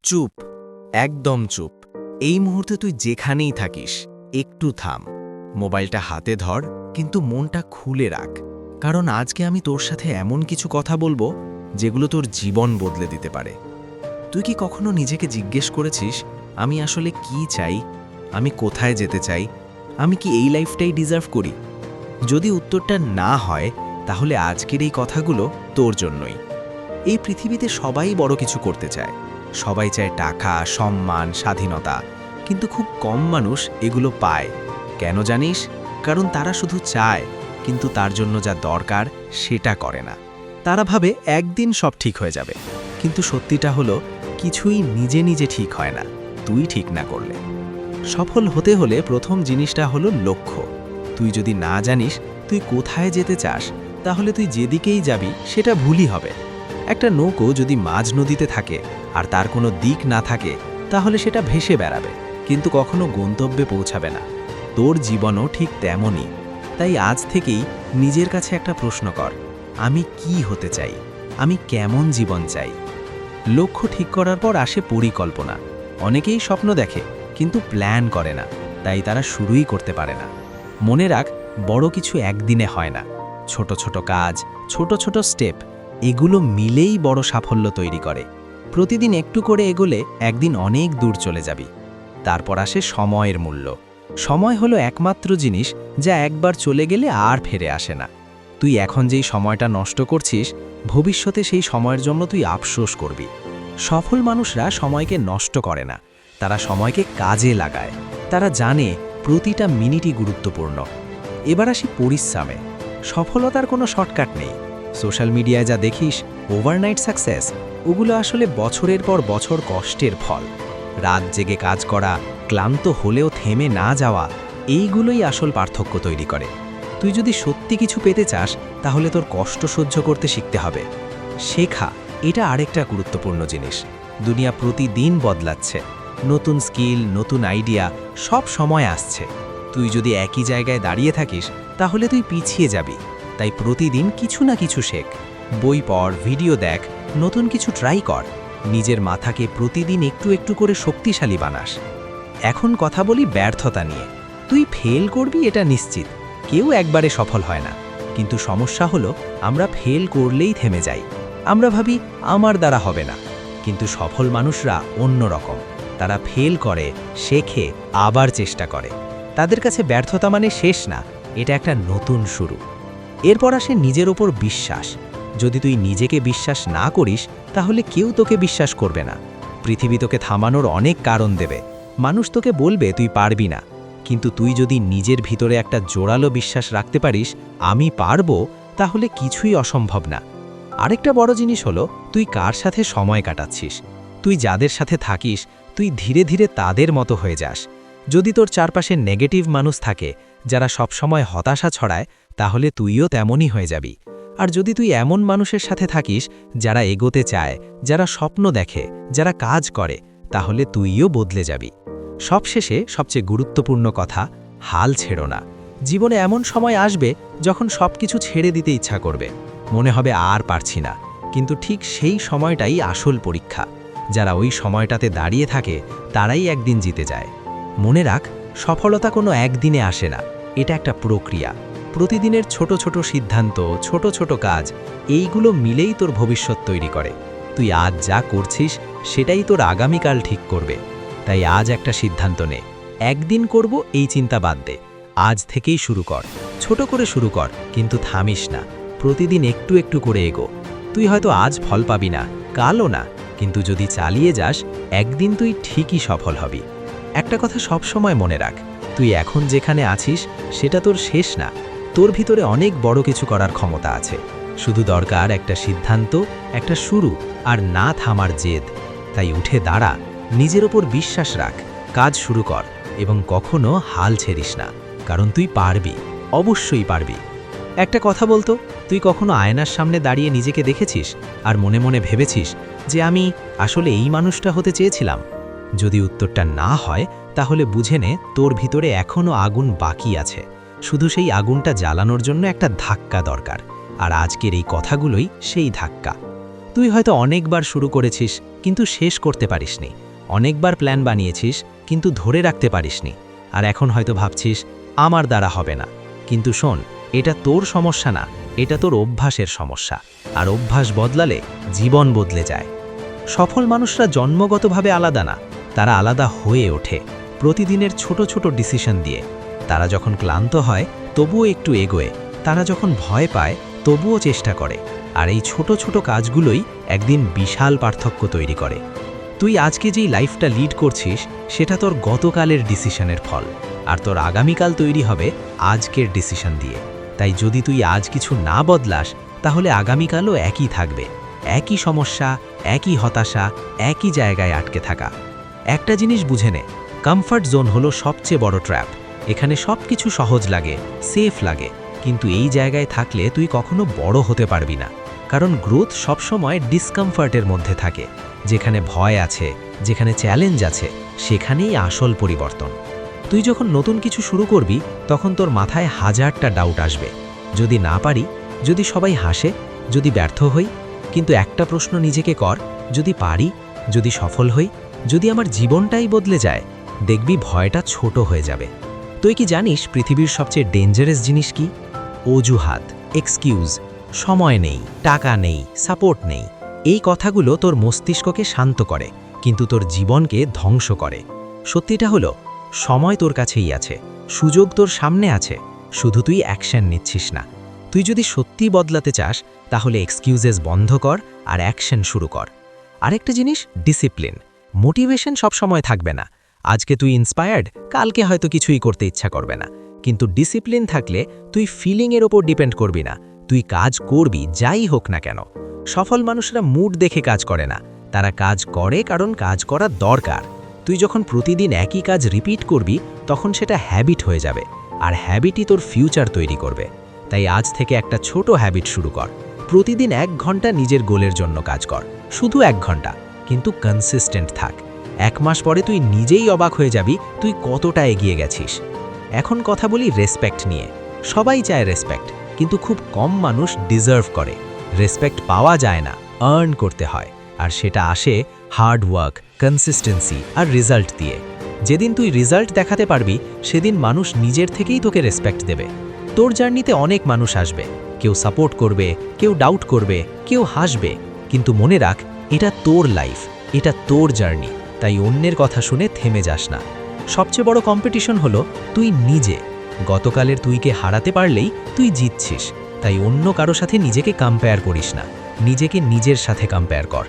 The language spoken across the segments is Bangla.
চুপ, একদম চুপ। এই মুহূর্তে তুই যেখানেই থাকিস একটু থাম। মোবাইলটা হাতে ধর, কিন্তু মনটা খুলে রাখ। কারণ আজকে আমি তোর সাথে এমন কিছু কথা বলবো যেগুলো তোর জীবন বদলে দিতে পারে। তুই কি কখনো নিজেকে জিজ্ঞেস করেছিস, আমি আসলে কি চাই? আমি কোথায় যেতে চাই? আমি কি এই লাইফটাই ডিজার্ভ করি? যদি উত্তরটা না হয়, তাহলে আজকের এই কথাগুলো তোর জন্যই। এই পৃথিবীতে সবাই বড় কিছু করতে চায়। সবাই চায় টাকা, সম্মান, স্বাধীনতা। কিন্তু খুব কম মানুষ এগুলো পায়। কেন জানিস? কারণ তারা শুধু চায়, কিন্তু তার জন্য যা দরকার সেটা করে না। তারা ভাবে একদিন সব ঠিক হয়ে যাবে, কিন্তু সত্যিটা হলো কিছুই নিজে নিজে ঠিক হয় না, তুই ঠিক না করলে। সফল হতে হলে প্রথম জিনিসটা হলো লক্ষ্য। তুই যদি না জানিস তুই কোথায় যেতে চাস, তাহলে তুই যেদিকেই যাবি সেটা ভুলই হবে। একটা নৌকো যদি মাঝ নদীতে থাকে আর তার কোনো দিক না থাকে, তাহলে সেটা ভেসে বেড়াবে, কিন্তু কখনো গন্তব্যে পৌঁছাবে না। তোর জীবনও ঠিক তেমনই। তাই আজ থেকেই নিজের কাছে একটা প্রশ্ন কর, আমি কি হতে চাই? আমি কেমন জীবন চাই? লক্ষ্য ঠিক করার পর আসে পরিকল্পনা। অনেকেই স্বপ্ন দেখে কিন্তু প্ল্যান করে না, তাই তারা শুরুই করতে পারে না। মনে রাখ, বড় কিছু একদিনে হয় না। ছোট ছোট কাজ, ছোট ছোট স্টেপ, এগুলো মিলেই বড় সাফল্য তৈরি করে। প্রতিদিন একটু করে এগোলে একদিন অনেক দূর চলে যাবি। তারপর আসে সময়ের মূল্য। সময় হলো একমাত্র জিনিস যা একবার চলে গেলে আর ফিরে আসে না। তুই এখন যেই সময়টা নষ্ট করছিস, ভবিষ্যতে সেই সময়ের জন্য তুই আফসোস করবি। সফল মানুষরা সময়কে নষ্ট করে না, তারা সময়কে কাজে লাগায়। তারা জানে প্রতিটা মিনিটই গুরুত্বপূর্ণ। এবার আসি পরিশ্রমে। সফলতার কোনো শর্টকাট নেই। সোশ্যাল মিডিয়ায় যা দেখিস ওভারনাইট সাকসেস, ওগুলো আসলে বছরের পর বছর কষ্টের ফল। রাত জেগে কাজ করা, ক্লান্ত হলেও থেমে না যাওয়া, এইগুলোই আসল পার্থক্য তৈরি করে। তুই যদি সত্যি কিছু পেতে চাস, তাহলে তোর কষ্ট সহ্য করতে শিখতে হবে। শেখা, এটা আরেকটা গুরুত্বপূর্ণ জিনিস। দুনিয়া প্রতিদিন বদলাচ্ছে। নতুন স্কিল, নতুন আইডিয়া সব সময় আসছে। তুই যদি একই জায়গায় দাঁড়িয়ে থাকিস, তাহলে তুই পিছিয়ে যাবি। তাই প্রতিদিন কিছু না কিছু শেখ। বই পড়, ভিডিও দেখ, নতুন কিছু ট্রাই কর। নিজের মাথাকে প্রতিদিন একটু একটু করে শক্তিশালী বানাস। এখন কথা বলি ব্যর্থতা নিয়ে। তুই ফেল করবি এটা নিশ্চিত। কেউ একবারে সফল হয় না। কিন্তু সমস্যা হলো আমরা ফেল করলেই থেমে যাই। আমরা ভাবি আমার দ্বারা হবে না। কিন্তু সফল মানুষরা অন্য রকম। তারা ফেল করে, শেখে, আবার চেষ্টা করে। তাদের কাছে ব্যর্থতা মানে শেষ না, এটা একটা নতুন শুরু। এরপর আসে নিজের ওপর বিশ্বাস। যদি তুই নিজেকে বিশ্বাস না করিস, তাহলে কেউ তোকে বিশ্বাস করবে না। পৃথিবী তোকে থামানোর অনেক কারণ দেবে। মানুষ তোকে বলবে তুই পারবি না। কিন্তু তুই যদি নিজের ভিতরে একটা জোরালো বিশ্বাস রাখতে পারিস, আমি পারবো, তাহলে কিছুই অসম্ভব না। আরেকটা বড় জিনিস হলো তুই কার সাথে সময় কাটাচ্ছিস। তুই যাদের সাথে থাকিস, তুই ধীরে ধীরে তাদের মতো হয়ে যাস। যদি তোর চারপাশে নেগেটিভ মানুষ থাকে, যারা সবসময় হতাশা ছড়ায়, তাহলে তুইও তেমনই হয়ে যাবি। আর যদি তুই এমন মানুষের সাথে থাকিস যারা এগোতে চায়, যারা স্বপ্ন দেখে, যারা কাজ করে, তাহলে তুইও বদলে যাবি। সবশেষে সবচেয়ে গুরুত্বপূর্ণ কথা, হাল ছেড়ো না। জীবনে এমন সময় আসবে যখন সবকিছু ছেড়ে দিতে ইচ্ছা করবে, মনে হবে আর পারছি না। কিন্তু ঠিক সেই সময়টাই আসল পরীক্ষা। যারা ওই সময়টাতে দাঁড়িয়ে থাকে, তারাই একদিন জিতে যায়। মনে রাখ, সফলতা কোনো একদিনে আসে না, এটা একটা প্রক্রিয়া। প্রতিদিনের ছোট ছোট সিদ্ধান্ত, ছোট ছোট কাজ, এইগুলো মিলেই তোর ভবিষ্যৎ তৈরি করে। তুই আজ যা করছিস সেটাই তোর আগামীকাল ঠিক করবে। তাই আজ একটা সিদ্ধান্ত নে, একদিন করব এই চিন্তা বাদ দে। আজ থেকেই শুরু কর। ছোট করে শুরু কর, কিন্তু থামিস না। প্রতিদিন একটু একটু করে এগো। তুই হয়তো আজ ফল পাবি না, কালও না, কিন্তু যদি চালিয়ে যাস, একদিন তুই ঠিকই সফল হবি। একটা কথা সব সময় মনে রাখ, তুই এখন যেখানে আছিস সেটা তোর শেষ না। তোর ভিতরে অনেক বড় কিছু করার ক্ষমতা আছে। শুধু দরকার একটা সিদ্ধান্ত, একটা শুরু, আর না থামার জেদ। তাই উঠে দাঁড়া, নিজের ওপর বিশ্বাস রাখ, কাজ শুরু কর, এবং কখনো হাল ছেড়িস না। কারণ তুই পারবি, অবশ্যই পারবি। একটা কথা বলতো, তুই কখনো আয়নার সামনে দাঁড়িয়ে নিজেকে দেখেছিস আর মনে মনে ভেবেছিস যে আমি আসলে এই মানুষটা হতে চেয়েছিলাম? যদি উত্তরটা না হয়, তাহলে বুঝে নে তোর ভিতরে এখনও আগুন বাকি আছে। শুধু সেই আগুনটা জ্বালানোর জন্য একটা ধাক্কা দরকার। আর আজকের এই কথাগুলোই সেই ধাক্কা। তুই হয়তো অনেকবার শুরু করেছিস কিন্তু শেষ করতে পারিসনি, অনেকবার প্ল্যান বানিয়েছিস কিন্তু ধরে রাখতে পারিসনি, আর এখন হয়তো ভাবছিস আমার দ্বারা হবে না। কিন্তু শোন, এটা তোর সমস্যা না, এটা তোর অভ্যাসের সমস্যা, আর অভ্যাস বদলালে জীবন বদলে যায়। সফল মানুষরা জন্মগতভাবে আলাদা না, তারা আলাদা হয়ে ওঠে প্রতিদিনের ছোট ছোট ডিসিশন দিয়ে। তারা যখন ক্লান্ত হয় তবুও একটু এগোয়, তারা যখন ভয় পায় তবুও চেষ্টা করে, আর এই ছোট ছোট কাজগুলোই একদিন বিশাল পার্থক্য তৈরি করে। তুই আজকে যেই লাইফটা লিড করছিস সেটা তোর গতকালের ডিসিশনের ফল, আর তোর আগামীকাল তৈরি হবে আজকের ডিসিশন দিয়ে। তাই যদি তুই আজ কিছু না বদলাস তাহলে আগামীকালও একই থাকবে, একই সমস্যা, একই হতাশা, একই জায়গায় আটকে থাকা। একটা জিনিস বুঝে নে, কমফর্ট জোন হলো সবচেয়ে বড় ট্র্যাপ। এখানে সব কিছু সহজ লাগে, সেফ লাগে, কিন্তু এই জায়গায় থাকলে তুই কখনো বড় হতে পারবি না। কারণ গ্রোথ সবসময় ডিসকমফর্টের মধ্যে থাকে। যেখানে ভয় আছে, যেখানে চ্যালেঞ্জ আছে, সেখানেই আসল পরিবর্তন। তুই যখন নতুন কিছু শুরু করবি তখন তোর মাথায় হাজারটা ডাউট আসবে। যদি না পারি, যদি সবাই হাসে, যদি ব্যর্থ হই। কিন্তু একটা প্রশ্ন নিজেকে কর, যদি পারি, যদি সফল হই, যদি আমার জীবনটাই বদলে যায়, দেখবি ভয়টা ছোট হয়ে যাবে। তুই কি জানিস পৃথিবীর সবচেয়ে ডেঞ্জারাস জিনিস কি? অজুহাত, এক্সকিউজ, সময় নেই, টাকা নেই, সাপোর্ট নেই। এই কথাগুলো তোর মস্তিষ্ককে শান্ত করে কিন্তু তোর জীবনকে ধ্বংস করে। সত্যিটা হলো, সময় তোর কাছেই আছে, সুযোগ তোর সামনে আছে, শুধু তুই অ্যাকশন নিচ্ছিস না। তুই যদি সত্যি বদলাতে চাস তাহলে এক্সকিউজেস বন্ধ কর আর অ্যাকশন শুরু কর। আরেকটা জিনিস, ডিসিপ্লিন। মোটিভেশন সবসময় থাকবে না। আজকে তুই ইন্সপায়ার্ড, কালকে হয়তো কিছুই করতে ইচ্ছা করবে না। কিন্তু ডিসিপ্লিন থাকলে তুই ফিলিংয়ের ওপর ডিপেন্ড করবি না, তুই কাজ করবি যাই হোক না কেন। সফল মানুষরা মুড দেখে কাজ করে না, তারা কাজ করে কারণ কাজ করা দরকার। তুই যখন প্রতিদিন একই কাজ রিপিট করবি তখন সেটা হ্যাবিট হয়ে যাবে, আর হ্যাবিটই তোর ফিউচার তৈরি করবে। তাই আজ থেকে একটা ছোট হ্যাবিট শুরু কর। প্রতিদিন 1 ঘন্টা নিজের গোলের জন্য কাজ কর, শুধু 1 ঘন্টা, কিন্তু কনসিস্টেন্ট থাক। 1 মাস পরে তুই নিজেই অবাক হয়ে যাবি তুই কতটা এগিয়ে গেছিস। এখন কথা বলি রেসপেক্ট নিয়ে। সবাই চায় রেসপেক্ট, কিন্তু খুব কম মানুষ ডিজার্ভ করে। রেসপেক্ট পাওয়া যায় না, আর্ন করতে হয়, আর সেটা আসে হার্ড ওয়ার্ক, কনসিস্টেন্সি আর রেজাল্ট দিয়ে। যেদিন তুই রেজাল্ট দেখাতে পারবি সেদিন মানুষ নিজের থেকেই তোকে রেসপেক্ট দেবে। তোর জার্নিতে অনেক মানুষ আসবে, কেউ সাপোর্ট করবে, কেউ ডাউট করবে, কেউ হাসবে, কিন্তু মনে রাখ এটা তোর লাইফ, এটা তোর জার্নি। তাই অন্যের কথা শুনে থেমে যাস না। সবচেয়ে বড় কম্পিটিশন হলো তুই নিজে। গতকালের তুইকে হারাতে পারলেই তুই জিতছিস। তাই অন্য কারো সাথে নিজেকে কম্পেয়ার করিস না, নিজেকে নিজের সাথে কম্পেয়ার কর।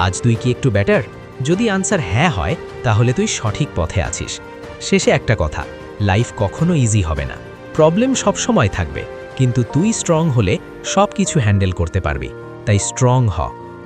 আজ তুই কি একটু বেটার? যদি আনসার হ্যাঁ হয় তাহলে তুই সঠিক পথে আছিস। শেষে একটা কথা, লাইফ কখনো ইজি হবে না, প্রবলেম সবসময় থাকবে, কিন্তু তুই স্ট্রং হলে সব কিছু হ্যান্ডেল করতে পারবি। তাই স্ট্রং হ,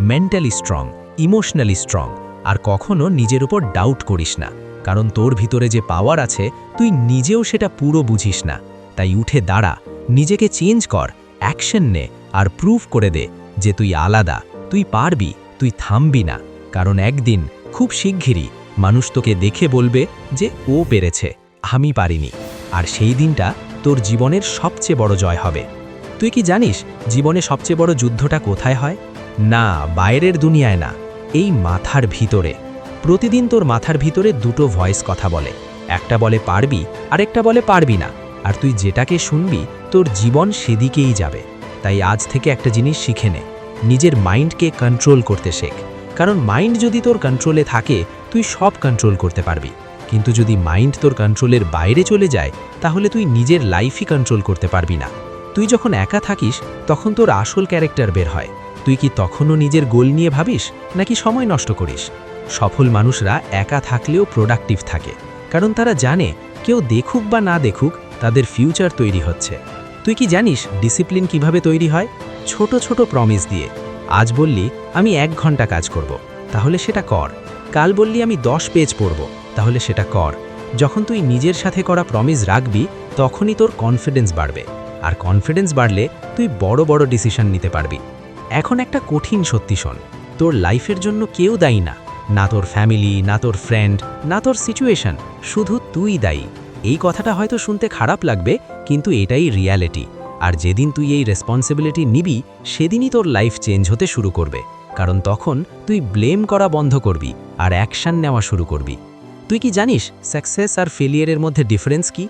মেন্টালি স্ট্রং, ইমোশনালি স্ট্রং, আর কখনো নিজের উপর ডাউট করিস না। কারণ তোর ভিতরে যে পাওয়ার আছে তুই নিজেও সেটা পুরো বুঝিস না। তাই উঠে দাঁড়া, নিজেকে চেঞ্জ কর, অ্যাকশন নে, আর প্রুভ করে দে যে তুই আলাদা, তুই পারবি, তুই থামবি না। কারণ একদিন খুব শিগগিরই মানুষ তোকে দেখে বলবে যে ও পেরেছে, আমি পারিনি। আর সেই দিনটা তোর জীবনের সবচেয়ে বড় জয় হবে। তুই কি জানিস জীবনে সবচেয়ে বড় যুদ্ধটা কোথায় হয়? না, বাইরের দুনিয়ায় না, এই মাথার ভিতরে। প্রতিদিন তোর মাথার ভিতরে দুটো ভয়েস কথা বলে, একটা বলে পারবি, আরেকটা বলে পারবি না। আর তুই যেটাকে শুনবি তোর জীবন সেদিকেই যাবে। তাই আজ থেকে একটা জিনিস শিখে নে, নিজের মাইন্ডকে কন্ট্রোল করতে শেখ। কারণ মাইন্ড যদি তোর কন্ট্রোলে থাকে তুই সব কন্ট্রোল করতে পারবি, কিন্তু যদি মাইন্ড তোর কন্ট্রোলের বাইরে চলে যায় তাহলে তুই নিজের লাইফই কন্ট্রোল করতে পারবি না। তুই যখন একা থাকিস তখন তোর আসল ক্যারেক্টার বের হয়। তুই কি তখনও নিজের গোল নিয়ে ভাবিস নাকি সময় নষ্ট করিস? সফল মানুষরা একা থাকলেও প্রোডাক্টিভ থাকে, কারণ তারা জানে কেউ দেখুক বা না দেখুক তাদের ফিউচার তৈরি হচ্ছে। তুই কি জানিস ডিসিপ্লিন কিভাবে তৈরি হয়? ছোট ছোট প্রমিস দিয়ে। আজ বললি আমি 1 ঘন্টা কাজ করব, তাহলে সেটা কর। কাল বললি আমি 10 পেজ পড়ব, তাহলে সেটা কর। যখন তুই নিজের সাথে করা প্রমিস রাখবি তখনই তোর কনফিডেন্স বাড়বে, আর কনফিডেন্স বাড়লে তুই বড় বড় ডিসিশন নিতে পারবি। এখন একটা কঠিন সত্যি শোন, তোর লাইফের জন্য কেউ দায়ী না, না তোর ফ্যামিলি, না তোর ফ্রেন্ড, না তোর সিচুয়েশন, শুধু তুই দায়ী। এই কথাটা হয়তো শুনতে খারাপ লাগবে, কিন্তু এটাই রিয়ালিটি। আর যেদিন তুই এই রেসপন্সিবিলিটি নিবি সেদিনই তোর লাইফ চেঞ্জ হতে শুরু করবে। কারণ তখন তুই ব্লেম করা বন্ধ করবি আর অ্যাকশন নেওয়া শুরু করবি। তুই কি জানিস সাকসেস আর ফেলিয়ারের মধ্যে ডিফারেন্স কি?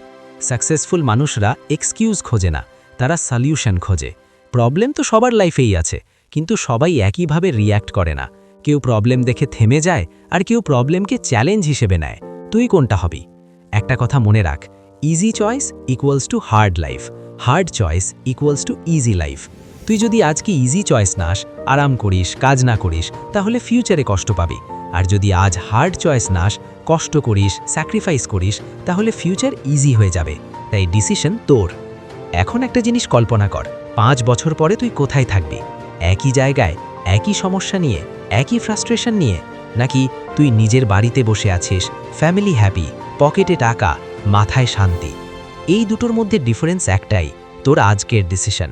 সাকসেসফুল মানুষরা এক্সকিউজ খোঁজে না, তারা সলিউশন খোঁজে। প্রবলেম তো সবার লাইফেই আছে, কিন্তু সবাই একইভাবে রিয়্যাক্ট করে না। কেউ প্রবলেম দেখে থেমে যায়, আর কেউ প্রবলেমকে চ্যালেঞ্জ হিসেবে নেয়। তুই কোনটা হবি? একটা কথা মনে রাখ, easy choice equals to hard life, hard choice equals to easy life. তুই যদি আজকে ইজি চয়েস নাস, আরাম করিস, কাজ না করিস, তাহলে ফিউচারে কষ্ট পাবি। আর যদি আজ হার্ড চয়েস নাস, কষ্ট করিস, স্যাক্রিফাইস করিস, তাহলে ফিউচার ইজি হয়ে যাবে। তাই ডিসিশন তোর। এখন একটা জিনিস কল্পনা কর, 5 বছর পরে তুই কোথায় থাকবি? একই জায়গায়, একই সমস্যা নিয়ে, একই ফ্রাস্ট্রেশন নিয়ে, নাকি তুই নিজের বাড়িতে বসে আছিস, ফ্যামিলি হ্যাপি, পকেটে টাকা, মাথায় শান্তি? এই দুটোর মধ্যে ডিফারেন্স একটাই, তোর আজকের ডিসিশন।